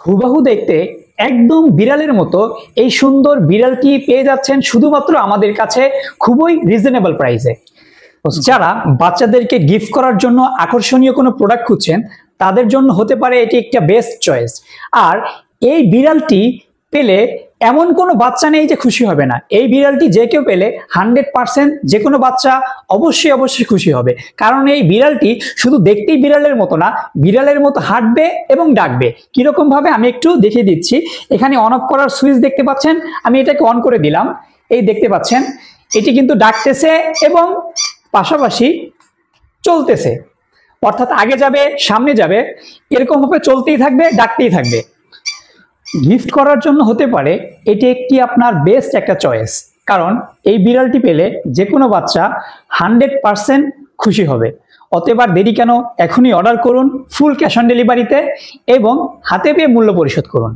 হুবাহু দেখতে একদম বিড়ালের মতো এই সুন্দর বিড়ালটি পেয়ে যাচ্ছেন শুধুমাত্র আমাদের কাছে খুবই রিজনেবল প্রাইসে। যারা বাচ্চাদেরকে গিফট করার জন্য আকর্ষণীয় কোনো প্রোডাক্ট খুঁজছেন তাদের জন্য হতে পারে এটি একটা বেস্ট চয়েস। আর এই বিড়ালটি পেলে এমন কোনো বাচ্চা নেই যে খুশি হবে না। এই বিড়ালটি যে কেউ পেলে 100% যে কোনো বাচ্চা অবশ্যই অবশ্যই খুশি হবে, কারণ এই বিড়ালটি শুধু দেখতেই বিড়ালের মতো না, বিড়ালের মতো হাঁটবে এবং ডাকবে। কিরকম ভাবে আমি একটু দেখিয়ে দিচ্ছি। এখানে অন অফ করার সুইচ দেখতে পাচ্ছেন, আমি এটাকে অন করে দিলাম। এই দেখতে পাচ্ছেন এটি কিন্তু ডাকতেছে এবং পাশাপাশি চলতেছে, অর্থাৎ আগে যাবে সামনে যাবে, এরকম ভাবে চলতেই থাকবে, ডাকতেই থাকবে। গিফট করার জন্য হতে পারে এটি একটি আপনার বেস্ট একটা চয়েস, কারণ এই বিড়ালটি পেলে যে কোনো বাচ্চা 100% খুশি হবে। অতএব আর দেরি কেন, এখনই অর্ডার করুন ফুল ক্যাশ অন ডেলিভারিতে এবং হাতে পেয়ে মূল্য পরিশোধ করুন।